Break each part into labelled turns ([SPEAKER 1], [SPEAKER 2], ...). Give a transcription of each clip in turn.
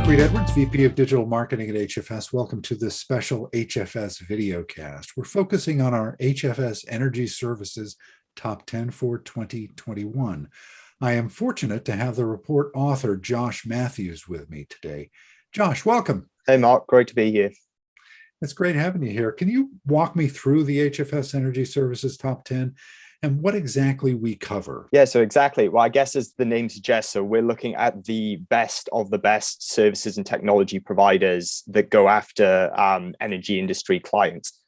[SPEAKER 1] Reed Edwards, VP of Digital Marketing at HFS. Welcome to this special HFS Videocast. We're focusing on our HFS Energy Services Top 10 for 2021. I am fortunate to have the report author, Josh Matthews, with me today. Josh, welcome.
[SPEAKER 2] Hey, Mark. Great to be here.
[SPEAKER 1] It's great having you here. Can you walk me through the HFS Energy Services Top 10 and what exactly we cover?
[SPEAKER 2] Yeah, so exactly. Well, I guess as the name suggests, so we're looking at the best of the best services and technology providers that go after energy industry clients.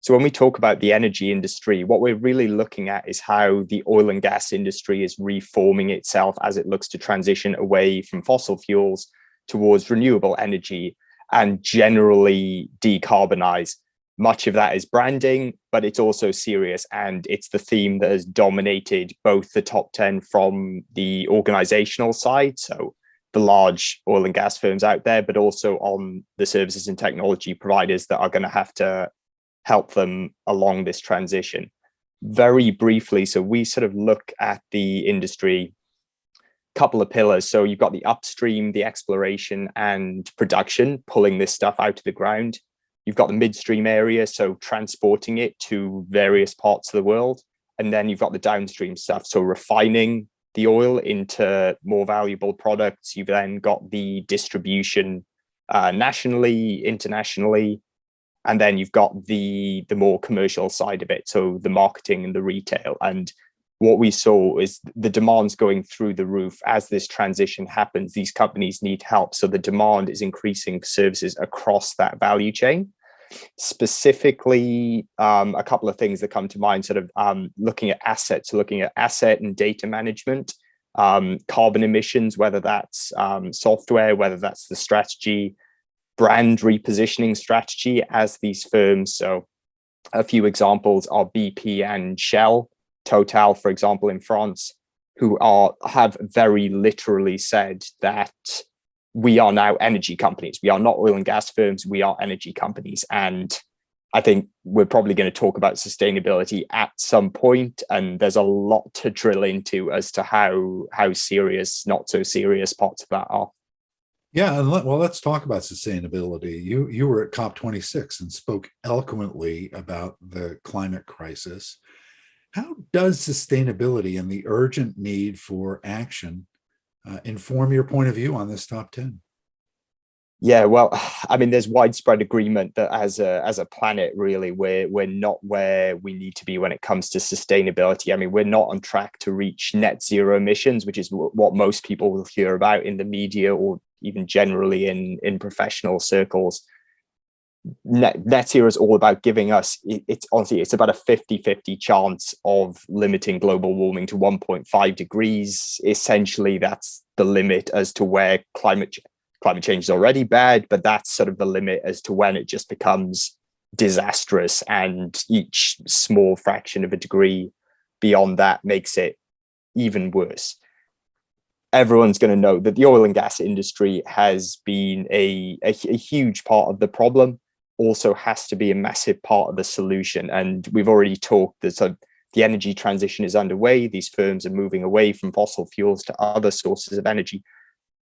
[SPEAKER 2] So when we talk about the energy industry, what we're really looking at is how the oil and gas industry is reforming itself as it looks to transition away from fossil fuels towards renewable energy and generally decarbonize. Much of that is branding, but it's also serious. And it's the theme that has dominated both the top 10 from the organizational side, so the large oil and gas firms out there, but also on the services and technology providers that are going to have to help them along this transition. Very briefly, so we sort of look at the industry, couple of pillars. So you've got the upstream, the exploration and production, pulling this stuff out of the ground. You've got the midstream area, so transporting it to various parts of the world. And then you've got the downstream stuff, so refining the oil into more valuable products. You've then got the distribution nationally, internationally. And then you've got the more commercial side of it, so the marketing and the retail. And what we saw is the demand's going through the roof. As this transition happens, these companies need help. So the demand is increasing for services across that value chain. Specifically, a couple of things that come to mind, sort of looking at assets, looking at asset and data management, carbon emissions, whether that's software, whether that's the strategy, brand repositioning strategy as these firms. So a few examples are BP and Shell, Total, for example, in France, who have very literally said that we are now energy companies. We are not oil and gas firms. We are energy companies. And I think we're probably going to talk about sustainability at some point. And there's a lot to drill into as to how serious, not so serious parts of that are.
[SPEAKER 1] Yeah, and let's talk about sustainability. You were at COP26 and spoke eloquently about the climate crisis. How does sustainability and the urgent need for action inform your point of view on this top 10?
[SPEAKER 2] Yeah, well, I mean, there's widespread agreement that as a planet, really, we're not where we need to be when it comes to sustainability. I mean, we're not on track to reach net zero emissions, which is what most people will hear about in the media or even generally in professional circles. Net zero is all about giving us, it's honestly, it's about a 50-50 chance of limiting global warming to 1.5 degrees. Essentially, that's the limit as to where climate change is already bad, but that's sort of the limit as to when it just becomes disastrous, and each small fraction of a degree beyond that makes it even worse. Everyone's going to know that the oil and gas industry has been a huge part of the problem, also has to be a massive part of the solution. And we've already talked that sort of the energy transition is underway. These firms are moving away from fossil fuels to other sources of energy.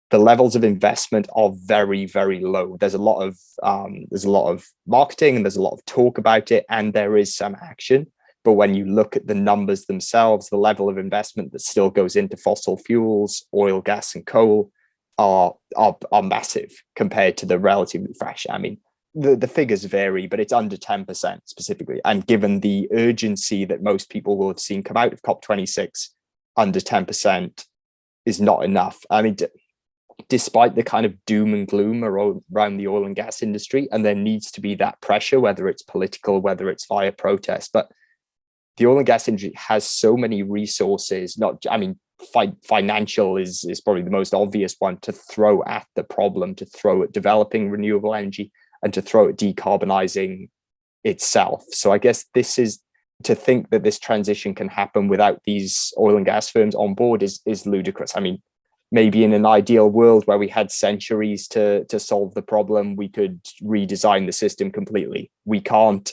[SPEAKER 2] The levels of investment are very, very low. There's a lot of marketing and there's a lot of talk about it, and there is some action. But when you look at the numbers themselves, the level of investment that still goes into fossil fuels, oil, gas, and coal are massive compared to the relatively fresh. I mean, the figures vary, but it's under 10% specifically. And given the urgency that most people will have seen come out of COP26, under 10% is not enough. I mean, despite the kind of doom and gloom around the oil and gas industry, and there needs to be that pressure, whether it's political, whether it's via protest, but the oil and gas industry has so many resources, financial is probably the most obvious one, to throw at the problem, to throw at developing renewable energy, and to throw at decarbonizing itself. So I guess this is, to think that this transition can happen without these oil and gas firms on board is ludicrous. I mean, maybe in an ideal world where we had centuries to solve the problem, we could redesign the system completely. We can't.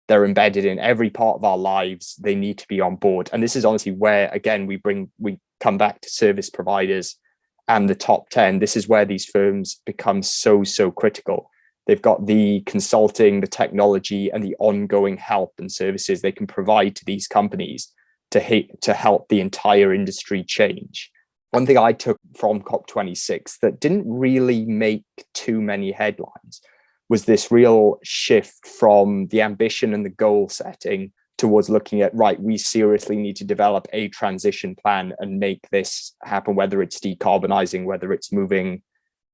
[SPEAKER 2] They're embedded in every part of our lives. They need to be on board. And this is honestly where, again, we come back to service providers and the top 10, this is where these firms become so critical. They've got the consulting, the technology, and the ongoing help and services they can provide to these companies to help the entire industry change. One thing I took from COP26 that didn't really make too many headlines was this real shift from the ambition and the goal setting towards looking at, right, we seriously need to develop a transition plan and make this happen, whether it's decarbonizing, whether it's moving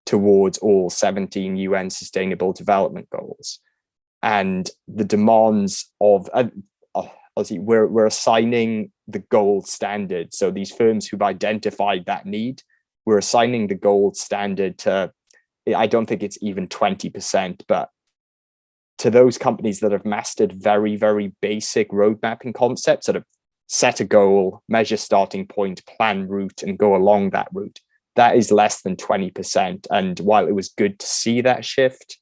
[SPEAKER 2] towards all 17 UN Sustainable Development Goals. And the demands of, obviously, we're assigning the gold standard. So these firms who've identified that need, we're assigning the gold standard to, I don't think it's even 20%, but to those companies that have mastered very basic road mapping concepts, that have set a goal, measure starting point, plan route, and go along that route, that is less than 20%. And while it was good to see that shift,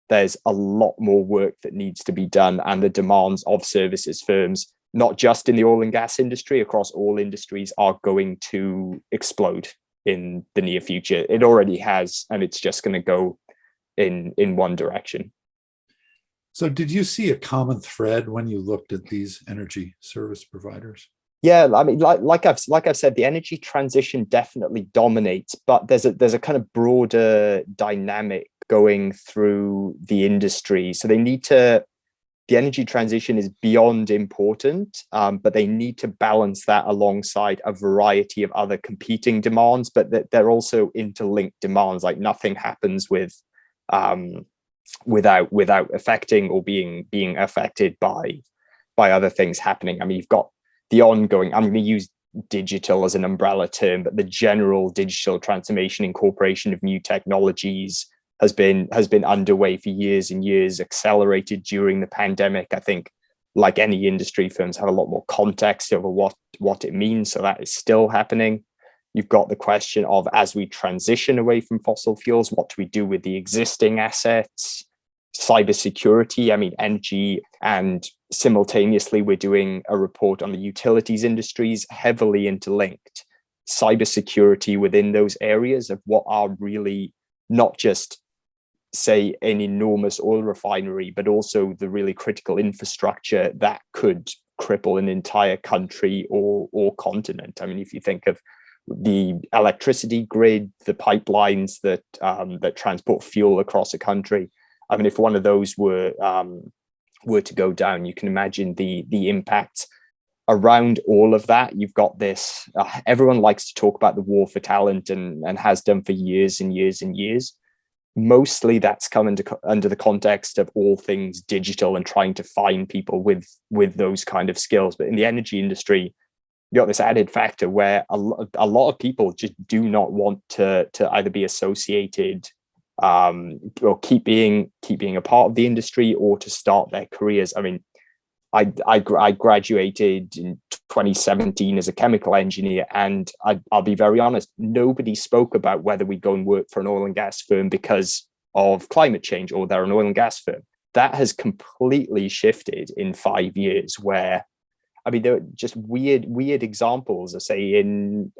[SPEAKER 2] there's a lot more work that needs to be done, and the demands of services firms, not just in the oil and gas industry, across all industries, are going to explode in the near future. It already has, and it's just going to go in one direction.
[SPEAKER 1] So did you see a common thread when you looked at these energy service providers?
[SPEAKER 2] Yeah, I mean, like I've said, the energy transition definitely dominates, but there's a kind of broader dynamic going through the industry. So the energy transition is beyond important, but they need to balance that alongside a variety of other competing demands, but they're also interlinked demands. Like nothing happens without affecting or being affected by other things happening. I mean, you've got the ongoing, I'm going to use digital as an umbrella term, but the general digital transformation, incorporation of new technologies has been underway for years and years, accelerated during the pandemic. I think, like any industry, firms have a lot more context over what it means. So that is still happening. You've got the question of, as we transition away from fossil fuels, what do we do with the existing assets? Cybersecurity, I mean, energy, and simultaneously we're doing a report on the utilities industries, heavily interlinked. Cybersecurity within those areas of what are really not just, say, an enormous oil refinery, but also the really critical infrastructure that could cripple an entire country or continent. I mean, if you think of the electricity grid, the pipelines that transport fuel across a country, I mean, if one of those were to go down, you can imagine the impact around all of that. You've got this, everyone likes to talk about the war for talent and has done for years and years and years. Mostly that's come under the context of all things digital and trying to find people with those kind of skills. But in the energy industry, you got this added factor where a lot of people just do not want to either be associated or keep being a part of the industry, or to start their careers. I mean, I graduated in 2017 as a chemical engineer, and I'll be very honest, nobody spoke about whether we go and work for an oil and gas firm because of climate change, or they're an oil and gas firm. That has completely shifted in 5 years, where, I mean, there are just weird examples, I say, in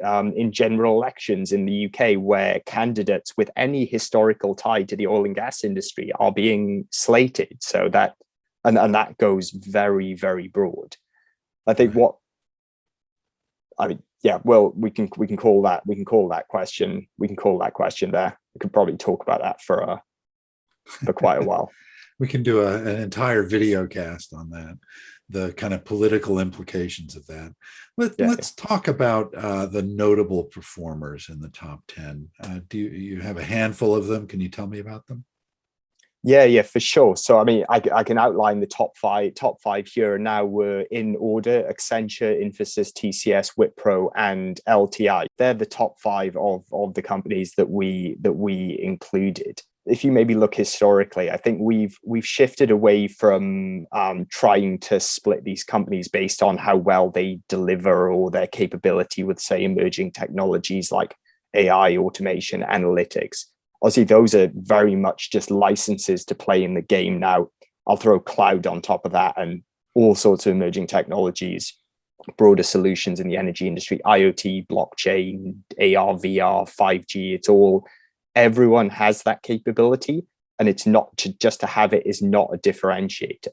[SPEAKER 2] general elections in the UK, where candidates with any historical tie to the oil and gas industry are being slated. So that, and that goes very broad. I think
[SPEAKER 1] Right.
[SPEAKER 2] well, we can call that question there. We could probably talk about that for quite a while.
[SPEAKER 1] We can do an entire video cast on that, the kind of political implications of that. Let's talk about the notable performers in the top 10. Do you have a handful of them? Can you tell me about them?
[SPEAKER 2] Yeah, for sure. So, I mean, I can outline the top five here. Now we're in order: Accenture, Infosys, TCS, Wipro, and LTI. They're the top 5 of the companies that we included. If you maybe look historically, I think we've shifted away from trying to split these companies based on how well they deliver or their capability with, say, emerging technologies like AI, automation, analytics. Obviously, those are very much just licenses to play in the game now. I'll throw cloud on top of that and all sorts of emerging technologies. broader solutions in the energy industry, IoT, blockchain, AR, VR, 5G. It's all, everyone has that capability, and it's not just to have it is not a differentiator.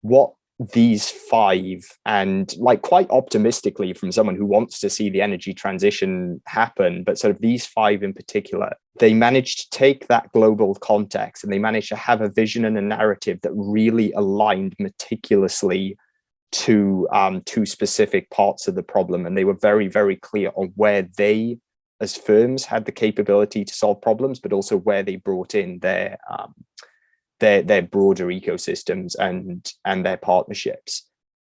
[SPEAKER 2] What these five, and like quite optimistically from someone who wants to see the energy transition happen, but sort of these five in particular, they managed to take that global context and they managed to have a vision and a narrative that really aligned meticulously to specific parts of the problem. And they were very, very clear on where they as firms had the capability to solve problems, but also where they brought in their broader ecosystems and their partnerships.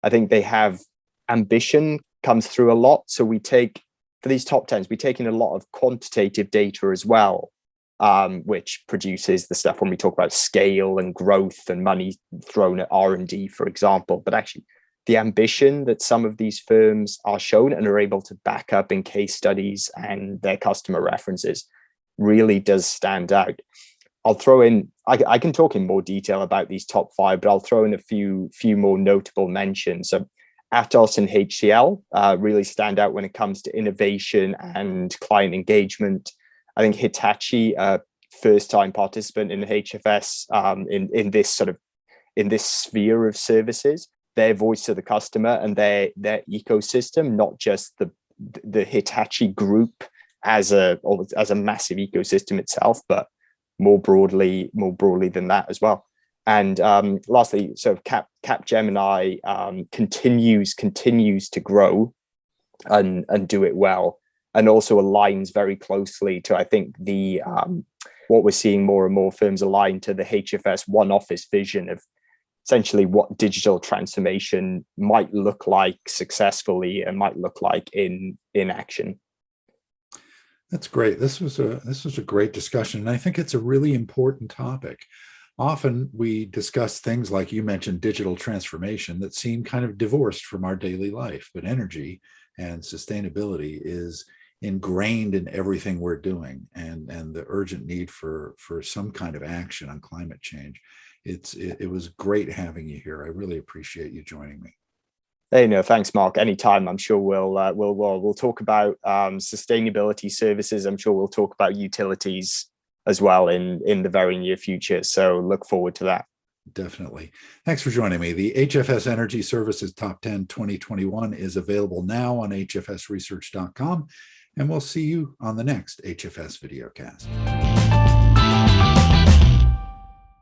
[SPEAKER 2] I think they have ambition comes through a lot. So we take, for these top 10s, we take in a lot of quantitative data as well, which produces the stuff when we talk about scale and growth and money thrown at R&D, for example. But actually, the ambition that some of these firms are shown and are able to back up in case studies and their customer references really does stand out. I'll throw in, I can talk in more detail about these top five, but I'll throw in a few more notable mentions. So Atos and HCL really stand out when it comes to innovation and client engagement. I think Hitachi, first-time participant in the HFS in this sphere of services, their voice to the customer and their ecosystem, not just the Hitachi group as a massive ecosystem itself, but more broadly than that as well. And lastly, sort of Capgemini continues to grow and do it well, and also aligns very closely to, I think, the what we're seeing more and more firms align to the HFS One Office vision of essentially what digital transformation might look like successfully and might look like in action.
[SPEAKER 1] That's great. This was a great discussion, and I think it's a really important topic. Often we discuss things like you mentioned, digital transformation, that seem kind of divorced from our daily life, but energy and sustainability is ingrained in everything we're doing, and the urgent need for some kind of action on climate change. It was great having you here. I really appreciate you joining me.
[SPEAKER 2] Hey, no, thanks, Mark. Anytime. I'm sure we'll talk about sustainability services. I'm sure we'll talk about utilities as well in the very near future. So look forward to that.
[SPEAKER 1] Definitely. Thanks for joining me. The HFS Energy Services Top 10 2021 is available now on hfsresearch.com, and we'll see you on the next HFS Videocast.